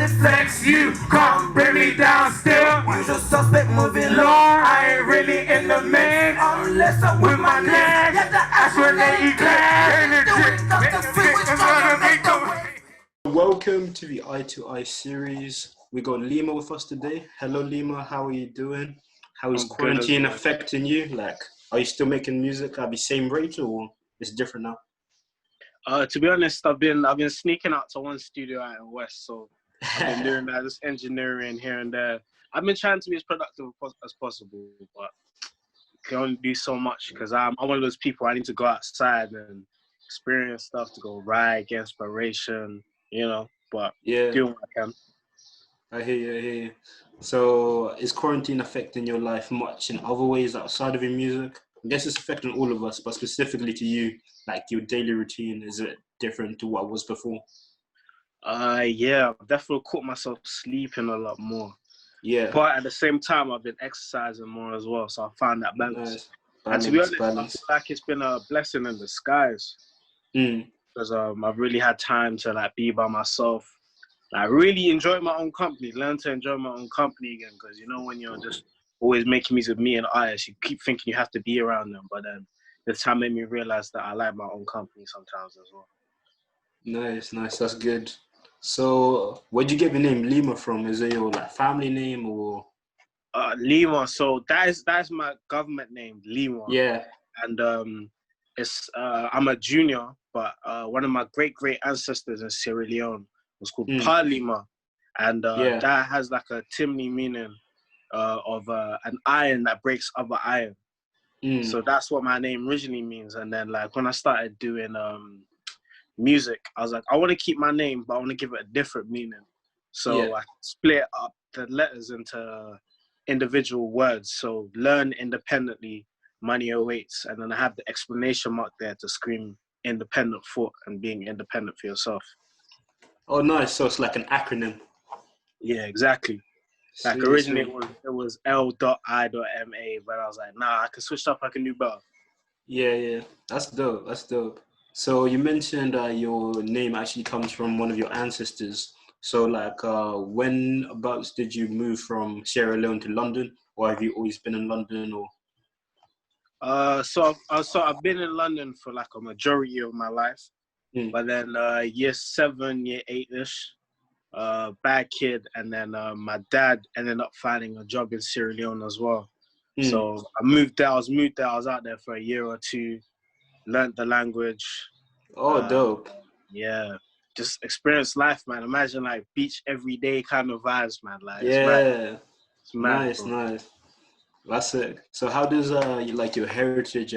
just flex, you can't bring me down still. Usual suspect moving low. I ain't really in the mix unless I'm with my legs. Let the ash when they eclair. Welcome to the Eye to Eye series. We got Lima with us today. Hello, Lima. How are you doing? How is quarantine affecting you? Like, are you still making music at the same rate, or it's different now? To be honest, I've been sneaking out to one studio out in West, so I've been doing that, just engineering here and there. I've been trying to be as productive as possible, but can only do so much because I'm one of those people. I need to go outside and experience stuff, to go ride, get inspiration, But doing what I can. I hear you. So, is quarantine affecting your life much in other ways outside of your music? I guess it's affecting all of us, but specifically to you, like your daily routine, is it different to what it was before? Yeah, I've definitely caught myself sleeping a lot more. Yeah. But at the same time, I've been exercising more as well, so I found that balance. Nice. And to be honest, I feel like it's been a blessing in disguise. Because I've really had time to be by myself. I really enjoy my own company, learn to enjoy my own company again. Because when you're just always making music with me and Aeye, you keep thinking you have to be around them. But then the time made me realize that I like my own company sometimes as well. Nice. That's good. So, where'd you get the name Lima from? Is it your family name or? Lima. So that's my government name, Lima. Yeah. And I'm a junior, but one of my great ancestors in Sierra Leone was called Pa Lima, and that has like a Timni meaning of an iron that breaks other iron. So that's what my name originally means. And then when I started doing music, I was like, I want to keep my name, but I want to give it a different meaning. So I split up the letters into individual words. So learn independently, money awaits, and then I have the exclamation mark there to scream independent thought and being independent for yourself. Oh, nice. So it's like an acronym. Yeah, exactly. Originally it was L.I.MA, but I was like, nah, I can switch up, I can do better. Yeah. That's dope. So you mentioned your name actually comes from one of your ancestors. So when about did you move from Sierra Leone to London, or have you always been in London, or? So I've been in London for a majority of my life, but then year 7, year 8ish, bad kid, and then my dad ended up finding a job in Sierra Leone as well. So I moved there. I was out there for a year or two, learned the language. Oh, dope. Yeah, just experience life, man. Imagine beach every day kind of vibes, man. It's mad. Nice. That's it. So how does your heritage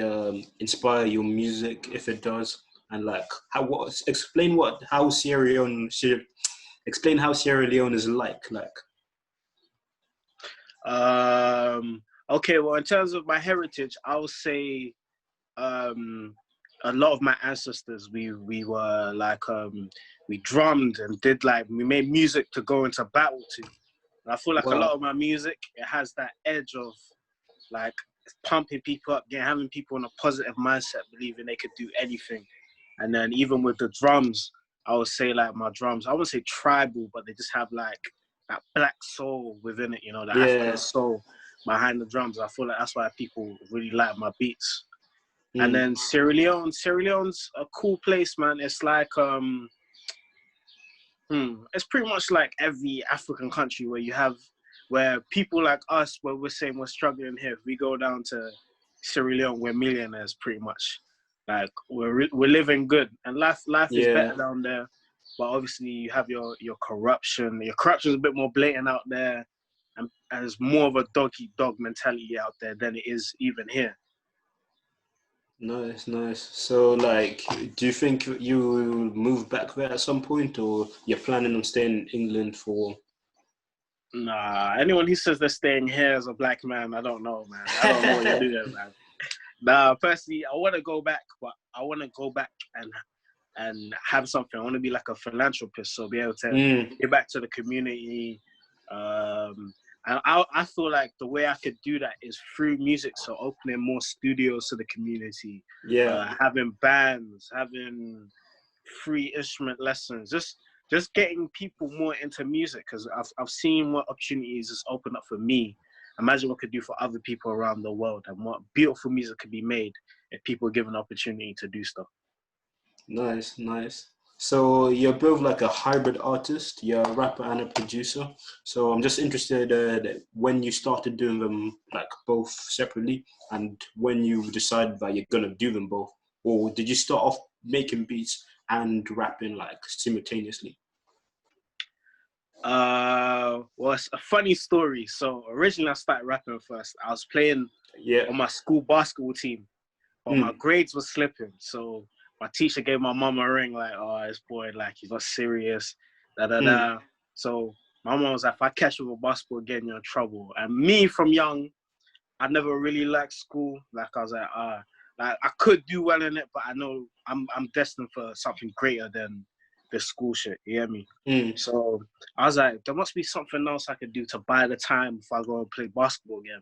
inspire your music, if it does? And explain how Sierra Leone is like. Okay, well, in terms of my heritage, I would say a lot of my ancestors, we were we drummed and did we made music to go into battle to. And I feel a lot of my music, it has that edge of pumping people up, having people in a positive mindset, believing they could do anything. And then even with the drums, I would say my drums, I wouldn't say tribal, but they just have that black soul within it, that African soul behind the drums. I feel that's why people really like my beats. And then Sierra Leone's a cool place, man. It's it's pretty much like every African country where people like us, where we're saying we're struggling here, if we go down to Sierra Leone, we're millionaires pretty much. We're living good, and life is better down there. But obviously you have your corruption. Your corruption is a bit more blatant out there, and there's more of a dog-eat-dog mentality out there than it is even here. Nice. So, do you think you will move back there at some point, or you're planning on staying in England for? Nah, anyone who says they're staying here as a black man, I don't know, man. I don't know what you're doing, man. Nah, personally, I want to go back, but I want to go back and have something. I want to be like a philanthropist, so be able to give back to the community. And I feel like the way I could do that is through music, so opening more studios to the community, having bands, having free instrument lessons, just just getting people more into music, because I've seen what opportunities it's opened up for me. Imagine what it could do for other people around the world, and what beautiful music could be made if people are given an opportunity to do stuff. Nice, nice. So you're both like a hybrid artist. You're a rapper and a producer. So I'm just interested that when you started doing them like both separately, and when you decided that you're gonna do them both, or did you start off making beats and rapping like simultaneously? Well, it's a funny story. So originally I started rapping first. I was playing Yeah. on my school basketball team, but my grades were slipping. So my teacher gave my mum a ring, like, oh, this boy, like, he's not serious, da da da. So my mum was like, if I catch you with basketball again, you're in trouble. And me, from young, I never really liked school. Like, I was like I could do well in it, but I know I'm destined for something greater than the school shit. You hear me? So I was like, there must be something else I could do to buy the time before I go and play basketball again.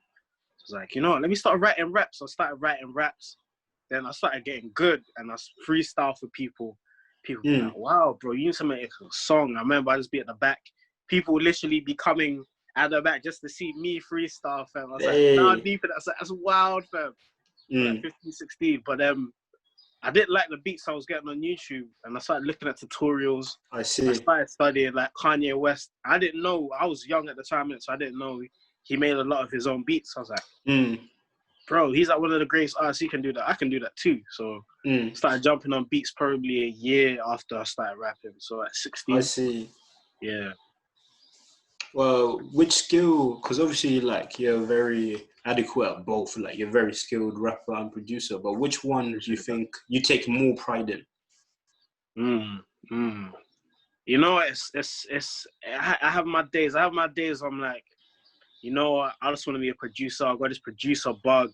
So I was like, you know what, let me start writing raps. So I started writing raps. Then I started getting good, and I freestyle for people. People be like, wow, bro, you need to make a song. I remember I just be at the back. People would literally be coming at the back just to see me freestyle, fam. I was like, nah, deep in that. That's wild, fam. Like 15, 16. But I didn't like the beats I was getting on YouTube, and I started looking at tutorials. I see. I started studying like Kanye West. I didn't know, I was young at the time, so I didn't know he made a lot of his own beats. I was like, bro, he's like one of the greatest artists. He can do that. I can do that too. So started jumping on beats probably a year after I started rapping. So at 16. I see. Yeah. Well, which skill? Because obviously, like, you're very adequate at both. Like, you're a very skilled rapper and producer. But which one do you think you take more pride in? You know, I have my days. I'm like, you know what? I just want to be a producer. I got this producer bug.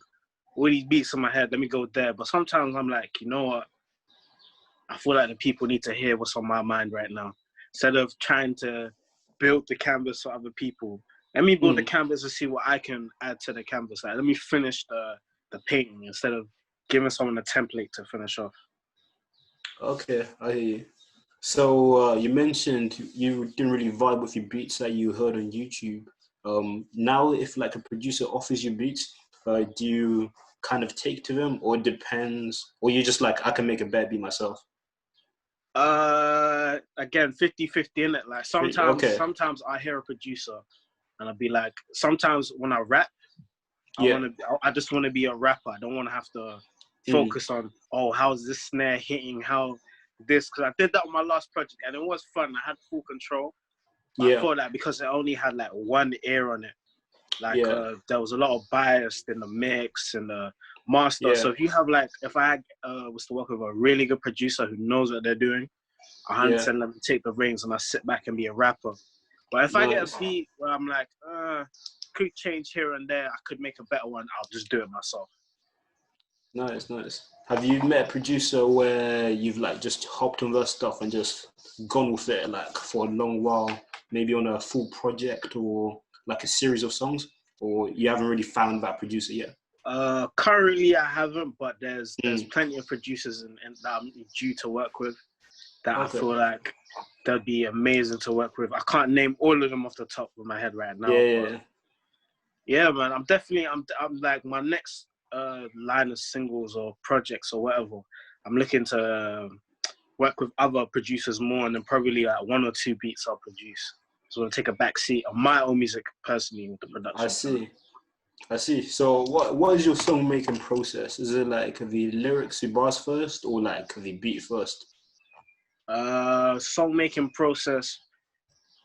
All these beats in my head. Let me go there. But sometimes I'm like, you know what? I feel like the people need to hear what's on my mind right now. Instead of trying to build the canvas for other people, let me build the canvas and see what I can add to the canvas. Like, let me finish the painting instead of giving someone a template to finish off. Okay, I hear you. So you mentioned you didn't really vibe with your beats that you heard on YouTube. Now, if like a producer offers you beats, do you kind of take to them, or it depends, or you just like, I can make a better beat myself? Again, 50-50 in it. Like sometimes I hear a producer and I'll be like, sometimes when I rap, I just want to be a rapper. I don't want to have to focus on, oh, how's this snare hitting, how this, because I did that on my last project and it was fun. I had full control. But I thought that because it only had like one ear on it, like there was a lot of bias in the mix and the master. So if you have like, if I was to work with a really good producer who knows what they're doing, I 100% let me take the reins and I sit back and be a rapper. But if I get a beat where I'm like, could change here and there, I could make a better one, I'll just do it myself. Nice, nice. Have you met a producer where you've like just hopped on their stuff and just gone with it like for a long while, maybe on a full project or like a series of songs, or you haven't really found that producer yet? Currently I haven't, but there's plenty of producers and that I'm due to work with that I feel like that'd be amazing to work with. I can't name all of them off the top of my head right now. Yeah, man, I'm like, my next line of singles or projects or whatever, I'm looking to work with other producers more, and then probably like 1 or 2 beats I'll produce. So I'll take a back seat on my own music personally with the production. I see. So what is your song making process? Is it like the lyrics, the bars first, or like the beat first? Song making process,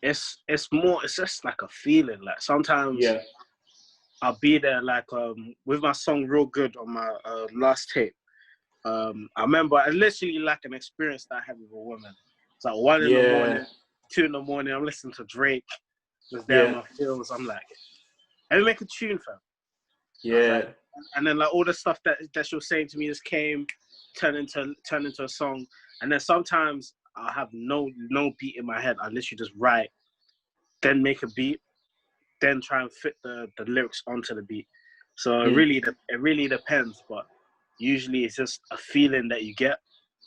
it's just like a feeling. Like sometimes I'll be there, like with my song Real Good on my last tape. I remember I literally like an experience that I had with a woman. It's like 1 in the morning, 2 in the morning, I'm listening to Drake, just there in my feels. I'm like, let me make a tune, fam. Like, and then like all the stuff that she was saying to me just turned into a song. And then sometimes I have no beat in my head. I literally just write, then make a beat, then try and fit the lyrics onto the beat. So it really depends, but usually it's just a feeling that you get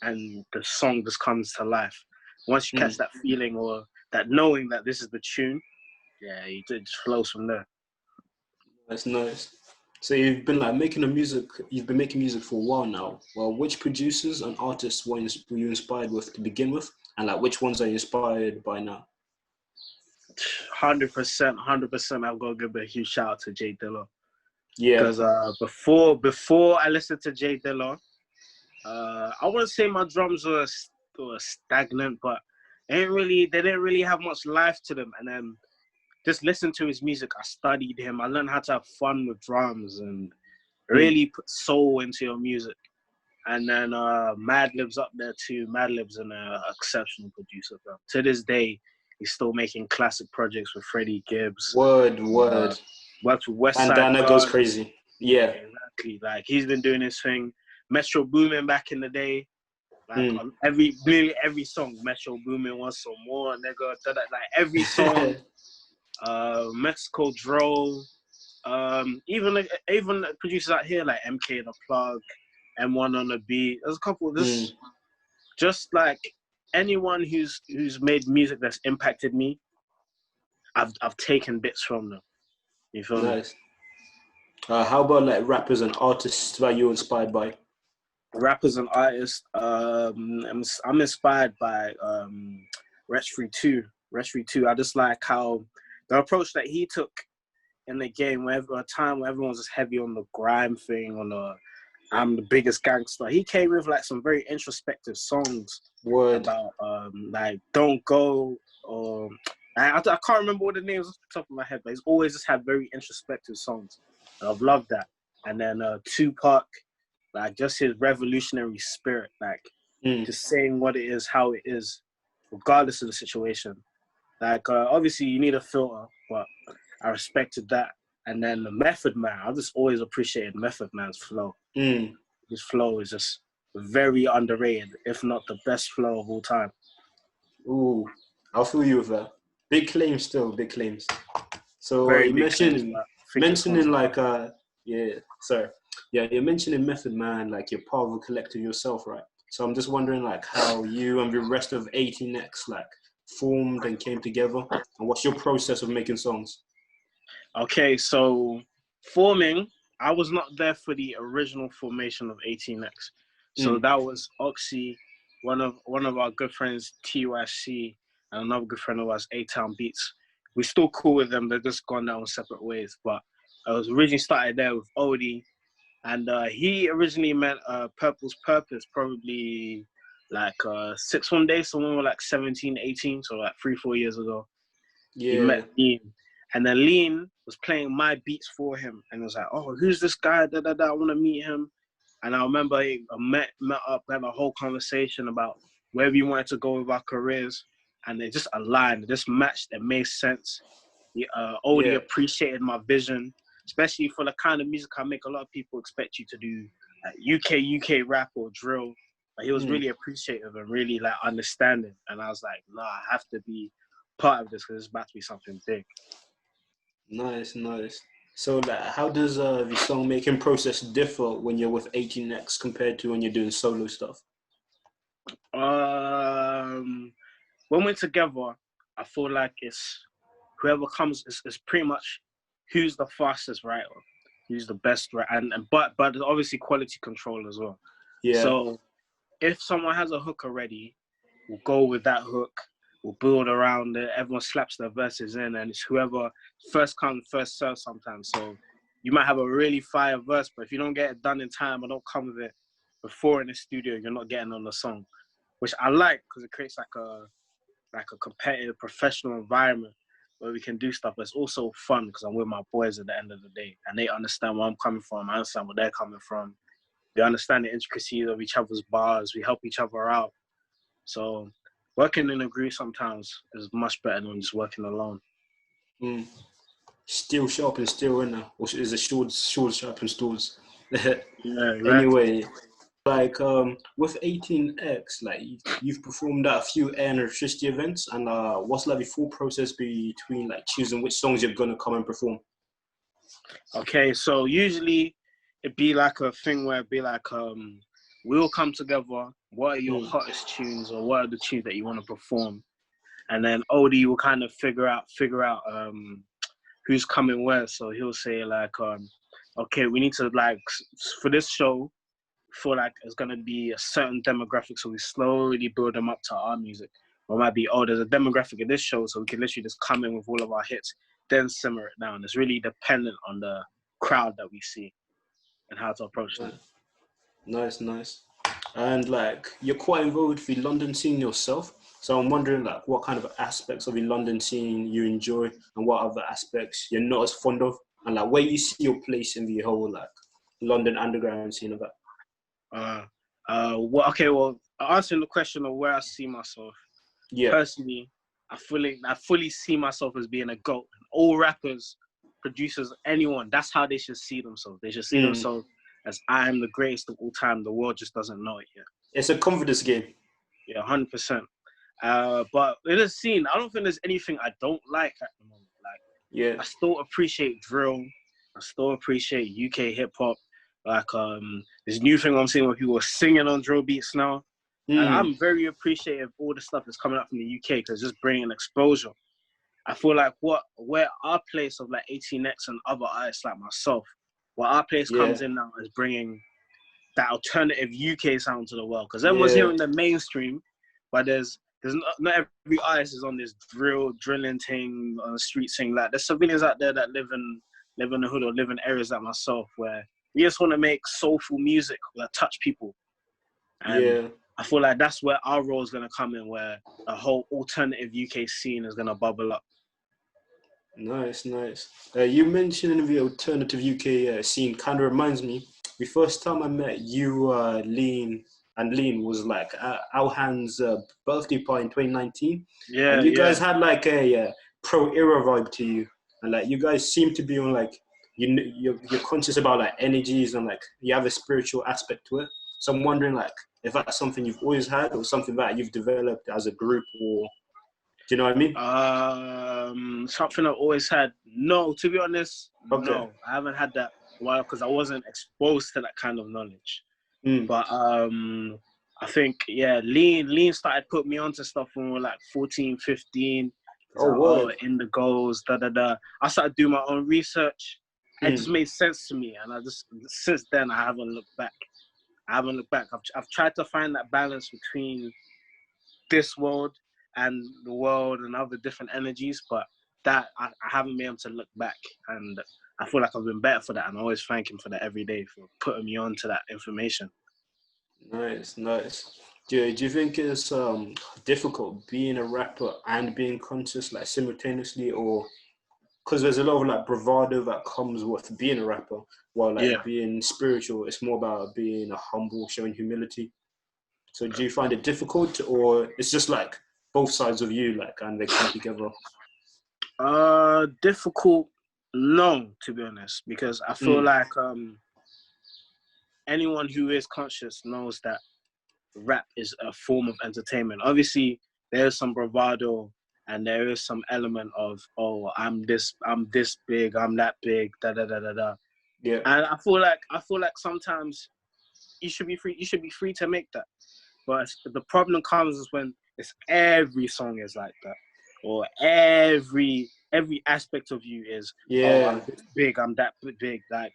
and the song just comes to life. once you catch that feeling or that knowing that this is the tune, yeah, it just flows from there. That's nice. So you've been like you've been making music for a while now. Well, which producers and artists were you inspired with to begin with? And like which ones are you inspired by now? 100%. I've got to give a huge shout out to Jay Dilla. Yeah. Because before I listened to Jay Dilla, I wouldn't say my drums were stagnant, but they didn't really have much life to them. And then just listen to his music. I studied him. I learned how to have fun with drums and really put soul into your music. And then Madlib's up there too. Madlib's an exceptional producer, bro. To this day, he's still making classic projects with Freddie Gibbs. Word. Worked with West Side Bandana Gun. goes crazy. Yeah. Exactly. Like he's been doing his thing. Metro Boomin back in the day. Like nearly every song, Metro Boomin wants some more, nigga. Like every song. Mexico Dro. Even producers out here like MK The Plug, M1 on the beat. There's a couple of this. Just like anyone who's made music that's impacted me, I've taken bits from them. You feel me? Nice. How about like rappers and artists that you're inspired by? Rappers and artists. I'm inspired by Retch 2. Retch 2. I just like how the approach that he took in the game, a time where everyone was just heavy on the grime thing, on the I'm the biggest gangster. He came with like some very introspective songs about like Don't Go, or I can't remember what the names off the top of my head, but he's always just had very introspective songs. And I've loved that. And then Tupac, like just his revolutionary spirit, like just saying what it is, how it is, regardless of the situation. Like obviously you need a filter, but I respected that. And then the Method Man, I just always appreciated Method Man's flow. His flow is just very underrated, if not the best flow of all time. Ooh, I'll feel you with that. Big claims still, big claims. So Very you big mentioning like you're mentioning Method Man, like you're part of a collective yourself, right? So I'm just wondering like how you and the rest of 18X like formed and came together, and what's your process of making songs? Okay, so forming, I was not there for the original formation of 18X. So that was Oxy, one of our good friends, TYC, and another good friend of ours, A-Town Beats. We're still cool with them. They're just gone down separate ways. But I was originally started there with Odie, and he originally met Purple's Purpose probably like 6 one day, so when we were like 17, 18, so like 3-4 years ago. Yeah. He met Lean. And then Lean was playing my beats for him. And it was like, oh, who's this guy? I want to meet him. And I remember I met up, had a whole conversation about where we wanted to go with our careers. And it just aligned. It just matched. It made sense. Odie appreciated my vision, especially for the kind of music I make. A lot of people expect you to do UK rap or drill. But he was really appreciative and really like understanding. And I was like, nah, I have to be part of this because it's about to be something big. Nice. So like, how does the song making process differ when you're with 18X compared to when you're doing solo stuff? When we're together, I feel like it's whoever comes is pretty much who's the fastest writer, who's the best writer, but obviously quality control as well. Yeah. So if someone has a hook already, we'll go with that hook. We'll build around it. Everyone slaps their verses in, and it's whoever first comes, first serves sometimes. So you might have a really fire verse, but if you don't get it done in time or don't come with it before in the studio, you're not getting on the song, which I like because it creates like a competitive, professional environment where we can do stuff. But it's also fun because I'm with my boys at the end of the day, and they understand where I'm coming from. I understand where they're coming from. We understand the intricacies of each other's bars. We help each other out. So working in a group sometimes is much better than just working alone. Steel sharp and steel in there, or is it sword sharp and swords? Yeah, exactly. Anyway, like with 18X, like you've performed at a few air and electricity events, and what's like the full process between like choosing which songs you're gonna come and perform? Okay, so usually it'd be like a thing where it'd be like we'll come together. What are your hottest tunes, or what are the tunes that you want to perform? And then Odie will kind of figure out who's coming where. So he'll say like, okay, we need to like for this show, feel like it's gonna be a certain demographic, so we slowly build them up to our music. Or it might be, oh, there's a demographic in this show, so we can literally just come in with all of our hits, then simmer it down. It's really dependent on the crowd that we see and how to approach them. Nice. And like, you're quite involved with the London scene yourself. So I'm wondering like what kind of aspects of the London scene you enjoy and what other aspects you're not as fond of, and like where you see your place in the whole like London underground scene of that. Well, answering the question of where I see myself, personally, I fully see myself as being a GOAT. All rappers, producers, anyone, that's how they should see themselves. They should see themselves as I am the greatest of all time. The world just doesn't know it yet. It's a confidence game. Yeah, 100%. But in the scene, I don't think there's anything I don't like at the moment. Like, I still appreciate drill. I still appreciate UK hip hop. Like, this new thing I'm seeing where people are singing on drill beats now. And I'm very appreciative of all the stuff that's coming up from the UK because it's just bringing exposure. I feel like where our place of like 18X and other artists like myself, where our place comes in now is bringing that alternative UK sound to the world. Because everyone's hearing the mainstream, but there's not every artist is on this drilling thing on the street saying like there's civilians out there that live in the hood or live in areas like myself where we just want to make soulful music that touch people. And I feel like that's where our role is going to come in, where a whole alternative UK scene is going to bubble up. Nice. You mentioned in the alternative UK scene kind of reminds me, the first time I met you, Lean, and Lean was like Alhan's birthday party in 2019. Yeah, and you guys had like a pro-era vibe to you. And like you guys seem to be on like, you're conscious about like energies and like you have a spiritual aspect to it. So I'm wondering like if that's something you've always had or something that you've developed as a group, or do you know what I mean? Something I've always had. No, to be honest, no, I haven't had that while because I wasn't exposed to that kind of knowledge. But I think Lean started putting me onto stuff when we were like 14, 15. In the goals, I started doing my own research. It just made sense to me, and since then I haven't looked back. I've tried to find that balance between this world and the world and other different energies, but that I haven't been able to look back, and I feel like I've been better for that, and I always thank him for that every day for putting me on to that information. Nice. Do you think it's difficult being a rapper and being conscious like simultaneously, or because there's a lot of like bravado that comes with being a rapper, while like being spiritual, it's more about being a humble, showing humility. So do you find it difficult, or it's just like both sides of you like and they come together? Difficult? No, to be honest, because I feel like anyone who is conscious knows that rap is a form of entertainment. Obviously, there is some bravado and there is some element of, oh, I'm this big, I'm that big, Yeah. And I feel like sometimes you should be free to make that. But the problem comes is when it's every song is like that, or every aspect of you is, oh, I'm this big, I'm that big. Like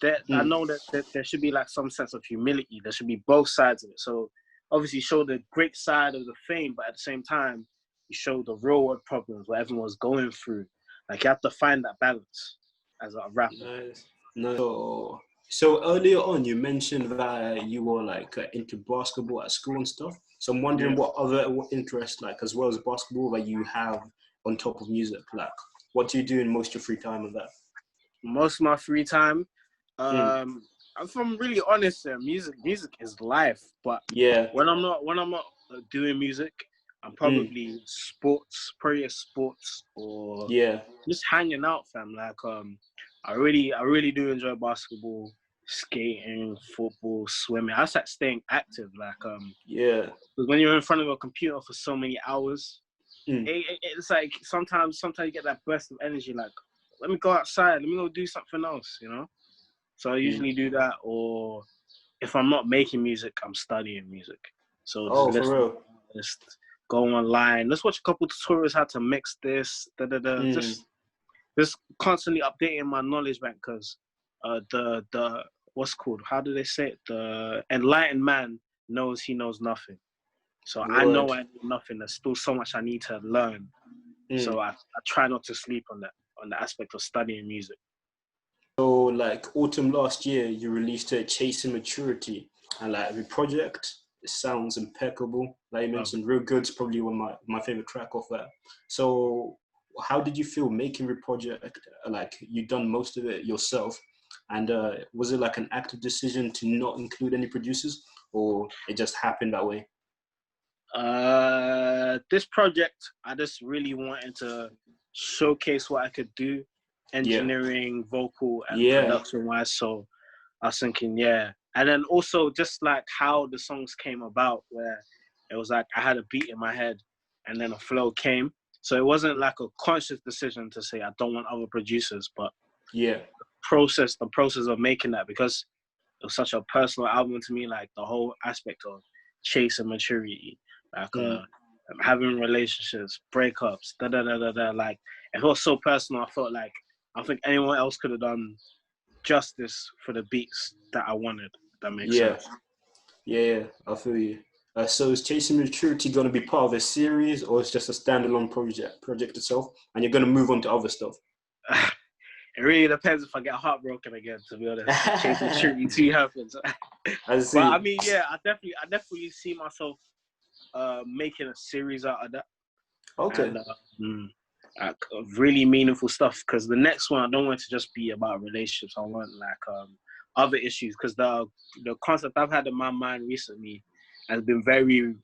that, I know that there should be like some sense of humility. There should be both sides of it. So obviously show the great side of the fame, but at the same time, you show the real world problems what everyone's going through. Like you have to find that balance as a rapper. Nice. No. So earlier on, you mentioned that you were like into basketball at school and stuff. So I'm wondering what other interests, like as well as basketball, that you have on top of music. Like, what do you do in most of your free time with that? Most of my free time, if I'm really honest, music is life. But when I'm not doing music, I'm probably sports or just hanging out, fam. Like I really do enjoy basketball, skating, football, swimming. I just like staying active. Like because when you're in front of a computer for so many hours, it's like sometimes you get that burst of energy. Like, let me go outside. Let me go do something else. You know. So I usually do that, or if I'm not making music, I'm studying music. So just Oh, for listen, real? just go online. Let's watch a couple tutorials how to mix this. Just constantly updating my knowledge bank because the what's called? How do they say it? The enlightened man knows he knows nothing. So I know Word. I know nothing. There's still so much I need to learn. So I try not to sleep on the aspect of studying music. So like autumn last year, you released a Chasing Maturity, and like every project, it sounds impeccable. Like you mentioned, Real Good's probably one of my favorite track off that. So how did you feel making the project? Like you done most of it yourself, and was it like an active decision to not include any producers, or it just happened that way? This project, I just really wanted to showcase what I could do, Yeah, engineering, vocal, and yeah, production wise. So I was thinking, yeah. And then also just like how the songs came about, where it was like I had a beat in my head and then a flow came. So it wasn't like a conscious decision to say I don't want other producers, but yeah. the process of making that, because it was such a personal album to me, like the whole aspect of chasing maturity, like having relationships, breakups, da da da da da. Like it was so personal. I felt like I think anyone else could have done justice for the beats that I wanted. If that makes Yeah, sense. yeah, I feel you. So is Chasing Maturity going to be part of a series, or it's just a standalone project itself, and you're going to move on to other stuff? It really depends if I get heartbroken again, to be honest. If chasing maturity 2 happens. I But I see. mean, yeah, I definitely see myself making a series out of that. Okay. And like really meaningful stuff, because the next one I don't want it to just be about relationships. I want like other issues, because the concept I've had in my mind recently has been very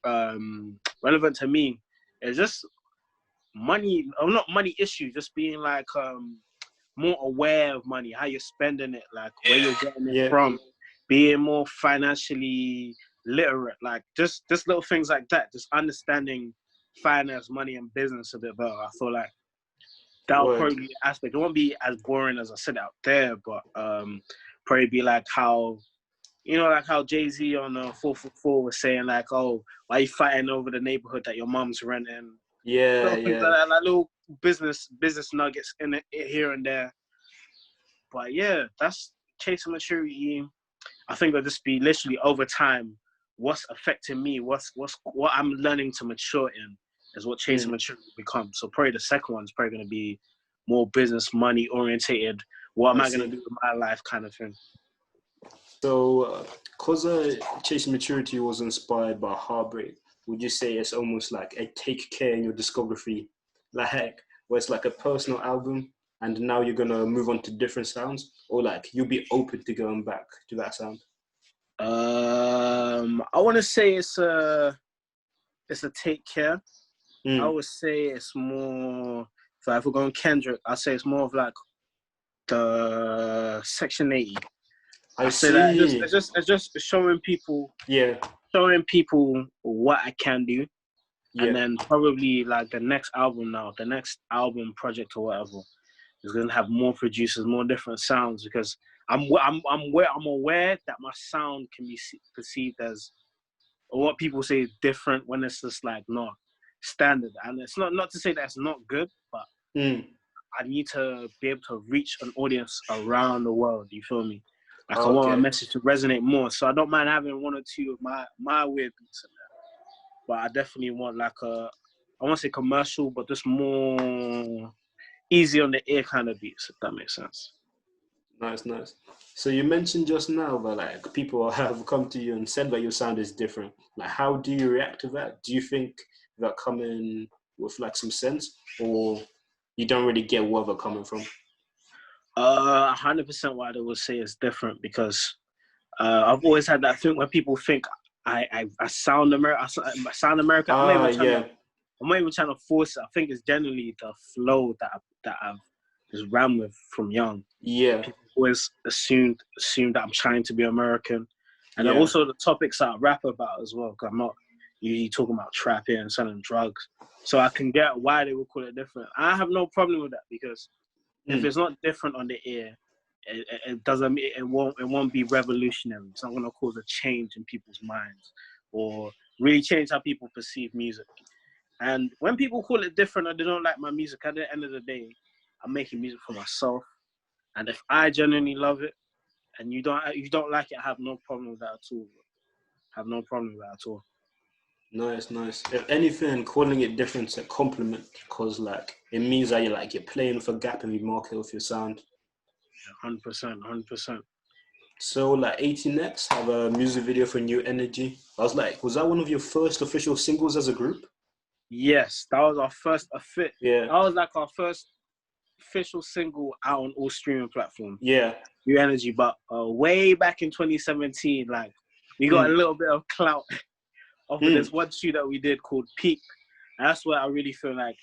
relevant to me. It's just money, or not money issues, just being like more aware of money, how you're spending it, like where you're getting it Yeah. from, being more financially literate, like just little things like that, just understanding finance, money, and business a bit better. I feel like that'll Word. probably be an aspect. It won't be as boring as I said out there, but probably be like how, you know, like how Jay-Z on 444 was saying like, oh, why are you fighting over the neighborhood that your mom's renting? Yeah, Little things like yeah. that, like little business nuggets in it here and there. But yeah, that's chasing maturity. I think it'll just be literally over time, what's affecting me, what I'm learning to mature in is what chasing maturity becomes. So probably the second one's probably gonna be more business, money orientated. What am I I gonna see. do with my life kind of thing. So, because Chasing Maturity was inspired by heartbreak, would you say it's almost like a take care in your discography, like where it's like a personal album, and now you're gonna move on to different sounds, or like you'll be open to going back to that sound? I wanna say it's a take care. I Mm, would say it's more, so if we're going Kendrick, I'd say it's more of like the Section 80. I I say that see. it's just Yeah, showing people what I can do, and yeah. then probably like the next album project or whatever is gonna have more producers, more different sounds, because I'm aware that my sound can be perceived as, or what people say is different, when it's just like not standard. And it's not to say that it's not good, but Mm, I need to be able to reach an audience around the world. You feel me? Like I want my okay. message to resonate more. So I don't mind having one or two of my weird beats in there. But I definitely want like I won't say commercial, but just more easy on the ear kind of beats, if that makes sense. Nice, nice. So you mentioned just now that like people have come to you and said that your sound is different. Like, how do you react to that? Do you think that coming with like some sense, or you don't really get where they're coming from? 100% why they would say it's different, because I've always had that thing when people think I sound American. Yeah, I'm not even trying to force it. I think it's generally the flow that I've just ran with from young. yeah, People always assume that I'm trying to be American, and then yeah. also the topics that I rap about as well. Because I'm not usually talking about trapping and selling drugs, so I can get why they would call it different. I have no problem with that, because if Mm, it's not different on the ear, it won't be revolutionary. It's not going to cause a change in people's minds or really change how people perceive music. And when people call it different or they don't like my music, at the end of the day, I'm making music for myself. And if I genuinely love it and you don't like it, I have no problem with that at all. Have no problem with that at all. Nice, nice. If anything, calling it different is a compliment because like it means that you're playing with a gap in the market with your sound. 100%, 100%. So like 18X have a music video for New Energy. I was like, was that one of your first official singles as a group? Yes, that was our first Yeah. That was like our first official single out on all streaming platforms. Yeah. New Energy, but way back in 2017, like we got a little bit of clout off of this one shoot that we did called Peak. And that's where I really feel like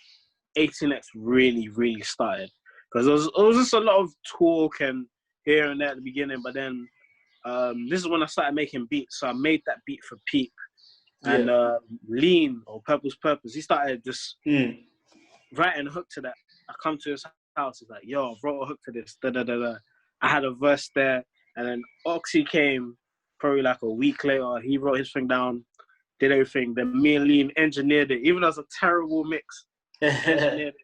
18X really, really started. Because it was just a lot of talk and here and there at the beginning, but then this is when I started making beats. So I made that beat for Peak. And Lean, or Purple's Purpose, he started just writing a hook to that. I come to his house, he's like, yo, I wrote a hook to this, da-da-da-da. I had a verse there, and then Oxy came probably like a week later. He wrote his thing down, did everything. Then me and Lean engineered it, even though it was a terrible mix. Engineered it.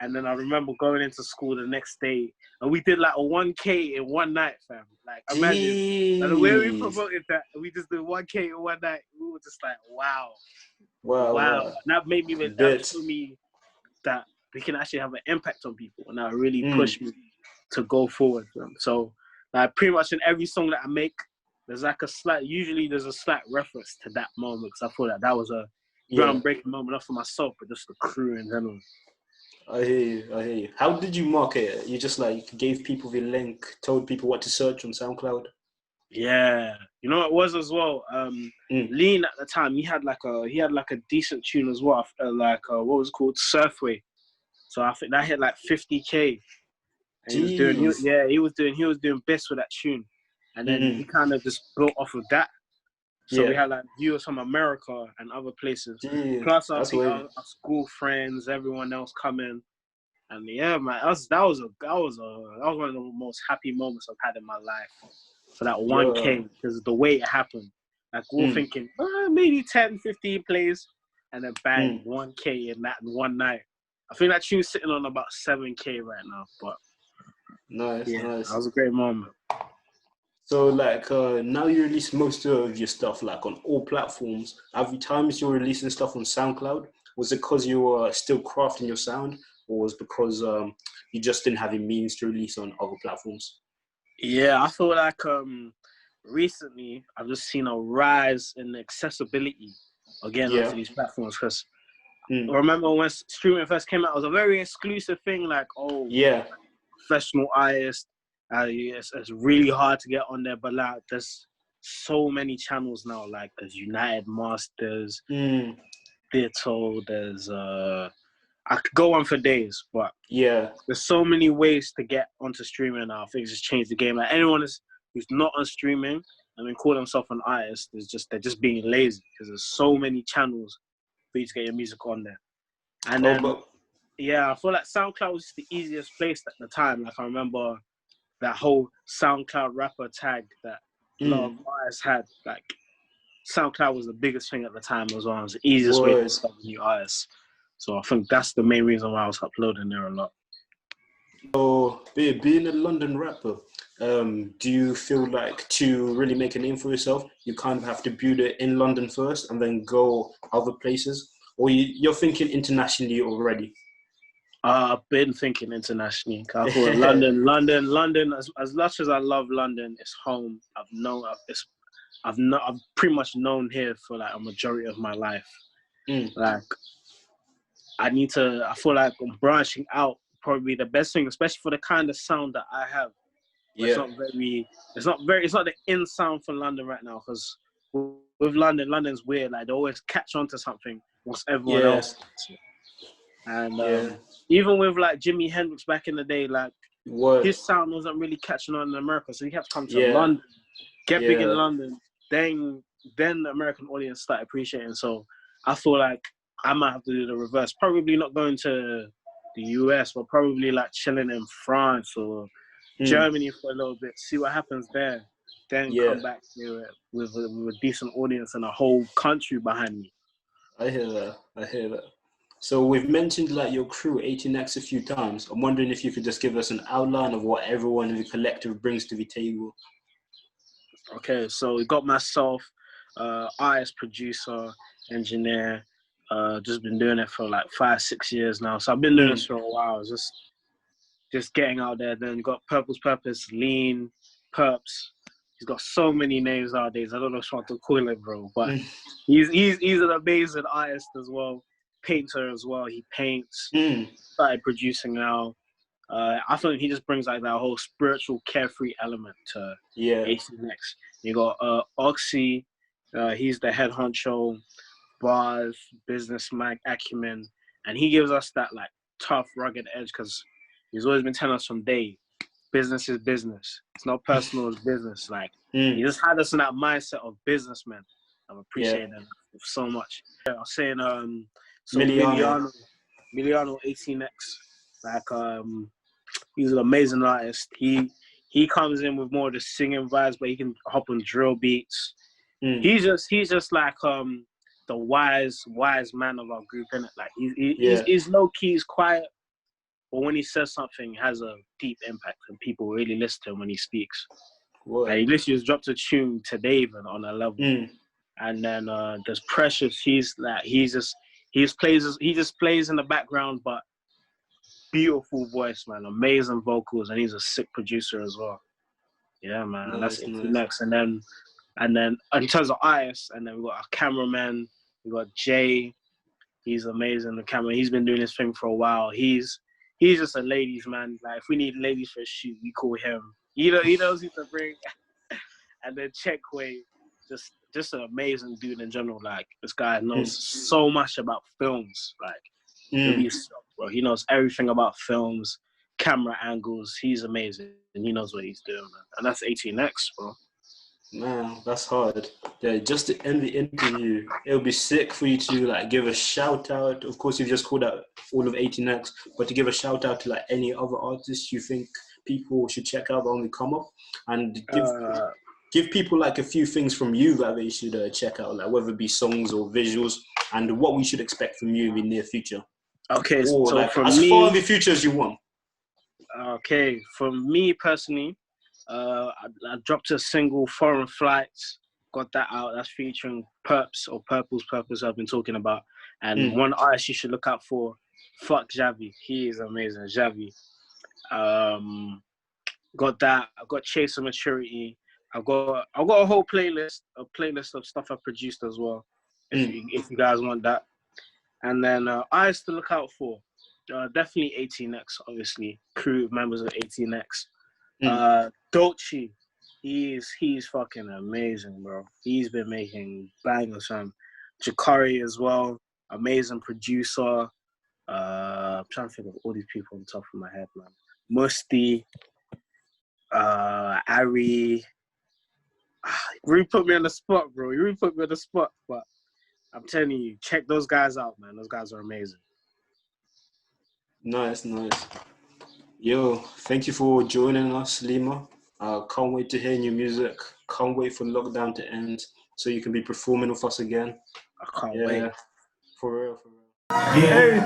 And then I remember going into school the next day, and we did like a 1K in one night, fam. Like, imagine like, the way we promoted that, we just did 1K in one night. We were just like, wow. And that made me, that showed me that we can actually have an impact on people, and that really pushed me to go forward. So, like, pretty much in every song that I make, there's like usually there's a slight reference to that moment, because I feel that was a groundbreaking moment, not for myself, but just the crew in general. I hear you. How did you market it? You just like gave people the link, told people what to search on SoundCloud? Yeah. You know what it was as well? Lean at the time, he had like a decent tune as well, what was it called? Surfway. So I think that hit like 50K. And he was doing best with that tune. And then he kind of just built off of that. So we had like viewers from America and other places. Plus I think our school friends, everyone else coming. And yeah, man, that was one of the most happy moments I've had in my life. For that 1K, because the way it happened. Like we were thinking, maybe 10, 15 plays, and then bang, 1K in that one night. I think that tune's sitting on about 7K right now, but nice. That was a great moment. So like now you release most of your stuff like on all platforms. Every time you're releasing stuff on SoundCloud, was it because you were still crafting your sound, or was it because you just didn't have the means to release on other platforms? Yeah, I feel like recently I've just seen a rise in accessibility again onto these platforms, because remember when streaming first came out, it was a very exclusive thing, like professional artists. It's really hard to get on there, but like there's so many channels now. Like there's United Masters, Ditto. There's I could go on for days, but there's so many ways to get onto streaming now. I think it's just changed the game. Like anyone who's not on streaming and then call themselves an artist they're just being lazy, because there's so many channels for you to get your music on there. And then I feel like SoundCloud was the easiest place at the time. Like I remember that whole SoundCloud rapper tag that a lot of artists had. Like SoundCloud was the biggest thing at the time as well. It was the easiest way to discover new artists. So I think that's the main reason why I was uploading there a lot. So being a London rapper, do you feel like to really make a name for yourself, you kind of have to build it in London first and then go other places? Or you're thinking internationally already? I've been thinking internationally. I thought London. As much as I love London, it's home. I've pretty much known here for like a majority of my life. Like I feel like I'm branching out. Probably the best thing, especially for the kind of sound that I have. It's not the in sound for London right now, because with London's weird. Like they always catch on to something once everyone else. And even with like Jimi Hendrix back in the day, like his sound wasn't really catching on in America, so he had to come to London, get big in London. Then the American audience started appreciating. So I feel like I might have to do the reverse. Probably not going to the US, but probably like chilling in France or Germany for a little bit, see what happens there, then come back to it with a decent audience and a whole country behind me. I hear that. So we've mentioned like your crew 18X a few times. I'm wondering if you could just give us an outline of what everyone in the collective brings to the table. Okay, so we got myself, Aeye as producer, engineer, just been doing it for like 5-6 years now. So I've been doing this for a while, just getting out there. Then we got Purple's Purpose, Lean, Purps. He's got so many names nowadays. I don't know what to call him, bro. But he's an amazing artist as well, painter as well. He paints. Started producing now. I think he just brings like that whole spiritual, carefree element to 18X. You got Oxy. He's the head honcho, bars, business acumen, and he gives us that like tough, rugged edge because he's always been telling us from day, business is business. It's not personal, it's business. Like he just had us in that mindset of businessmen. I'm appreciating that so much. I was saying, so Miliano 18X, like he's an amazing artist. He comes in with more of the singing vibes, but he can hop on drill beats. He's just like the wise man of our group, innit? Like he's low key, he's quiet, but when he says something, it has a deep impact, and people really listen to him when he speaks. Like, he literally just dropped a tune today even on a level, and then there's Precious. He just plays in the background, but beautiful voice, man, amazing vocals, and he's a sick producer as well. Yeah, man, that's next. And then in terms of artists, and then we got a cameraman, we got Jay. He's amazing. The camera, he's been doing his thing for a while. He's just a ladies man. Like if we need ladies for a shoot, we call him. He knows who to bring. And then Checkway, just an amazing dude in general. Like this guy knows so much about films. Like bro, he knows everything about films, camera angles. He's amazing, and he knows what he's doing, man. And that's 18X, bro. Man, that's hard. Yeah, just to end the interview, it would be sick for you to like give a shout out. Of course, you've just called out all of 18X, but to give a shout out to like any other artists you think people should check out on the come up, and give people like a few things from you that they should check out, like whether it be songs or visuals, and what we should expect from you in the near future. Okay, or so like, for as me, far in the future as you want. Okay, for me personally, I dropped a single, Foreign Flights, got that out. That's featuring Purps or Purple's Purpose I've been talking about. And one artist you should look out for, fuck Javi. He is amazing, Javi. Got that. I got Chase of Maturity. I got a whole playlist of stuff I produced as well, if you guys want that. And then artists to look out for, definitely 18X, obviously, crew members of 18X. Dolce, he's fucking amazing, bro. He's been making bangers. Jakari as well, amazing producer. I'm trying to think of all these people on the top of my head, man. Musti, Aeye. You really put me on the spot, bro. You really put me on the spot, but I'm telling you, check those guys out, man. Those guys are amazing. Nice. Yo, thank you for joining us, Lima. Can't wait to hear your music. Can't wait for lockdown to end so you can be performing with us again. I can't wait. For real. Yeah.